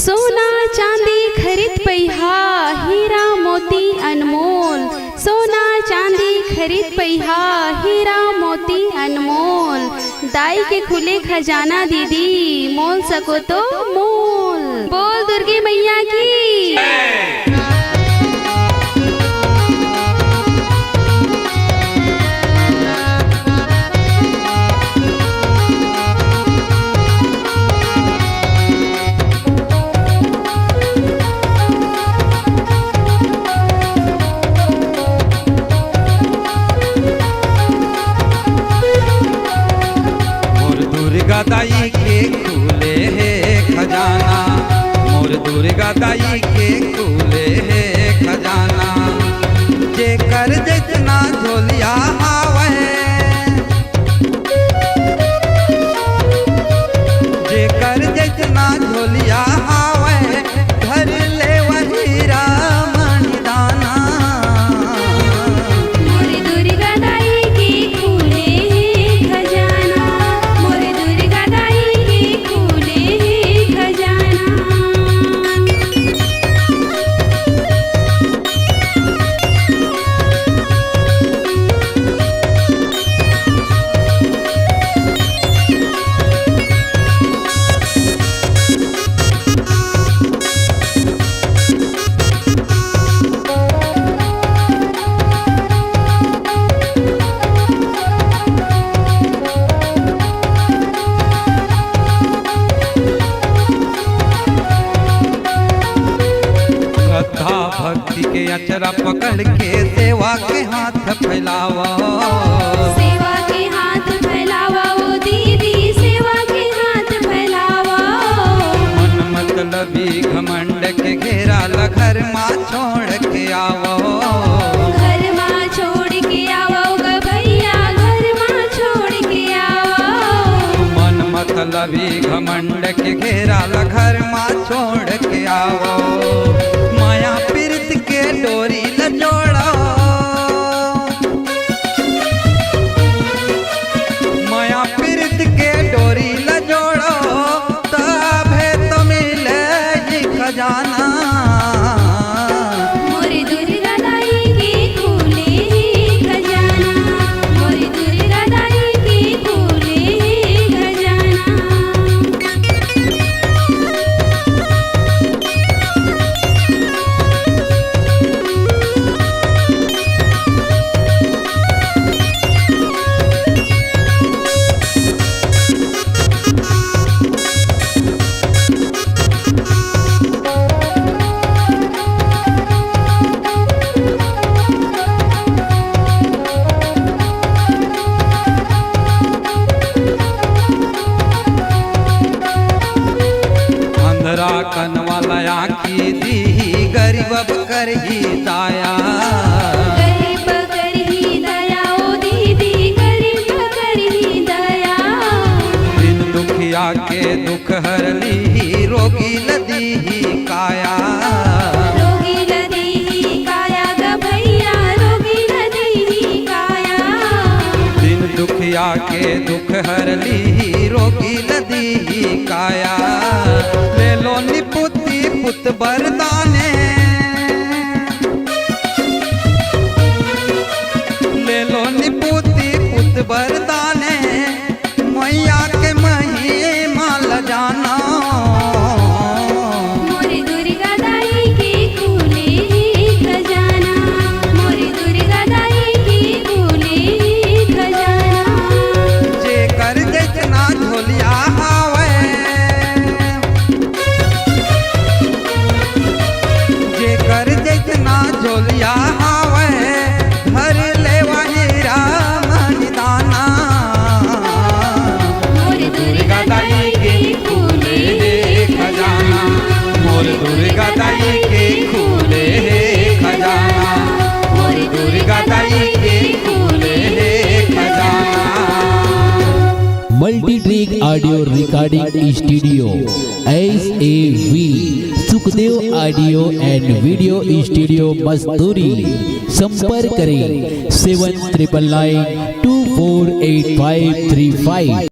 सोना चांदी खरीद पैहा हीरा मोती अनमोल। सोना चांदी खरीद पैहा हीरा मोती अनमोल। दाई के खुले खजाना दीदी मोल सको तो मोल। बोल दुर्गे मैया की। दुर्गा दाई के खुले है खजाना, मोर दुर्गा दाई के खुले है खजाना। जे कर जितना झोलिया हावे, जे कर जितना झोलिया हावे, धर ले वही रामन दाना। मोर दुर्गा दाई के खुले है खजाना, मोर दुर्गा दाई के खुले है खजाना। श्रद्धा भक्ति के अचरा पकड़ के सेवा के हाथ फैलावा। सेवा के हाथ फैलावा ओ दीदी, सेवा के हाथ फैलावा। मन मतलबी घमंड के घेरा ला घर माँ छोड़ के आवो। घर माँ छोड़ के आवो ग भैया, घर माँ छोड़ के आवो। मन मतलबी घमंड के घेरा ला घर माँ छोड़ के आवो। माया पीरत के डोरी ल जोड़ो, माया पीरत के डोरी ल जोड़ो, तभे तो मिले ये खजाना। मोर दुर्गा दाई के खुले है खजाना, मोर दुर्गा दाई के खुले है खजाना। अंधरा कन वाला आँखी दी गरीब कर ही दाया। गरीब कर ही दया ओ दीदी, गरीब कर ही दया। दिन दुखिया के दुख हर ली, रोगी लदी ही काया। रोगी लदी ही काया ग भैया, रोगी लदी ही काया। दिन दुखिया के दुख हर ली, रोगी लदी ही काया। ले लो निपुती पुत बरदाने, ले लो निपुती पुत बरदाने, मैया के महिमा ल जाना। मोर दुर्गा दाई के खुले है खजाना, मोर दुर्गा दाई के खुले है खजाना। जे कर जितना झोलिया हावे, जे कर जितना झोलिया हावे, धर ले वही रामन दाना। मोर दुर्गा दाई के खुले है खजाना, मोर दुर्गा दाई के खुले है खजाना, मोर दुर्गा दाई के खुले है खजाना। Multi track audio recording studio SAV Sukhdev audio and video studio Masturi. संपर्क करें 7999248535।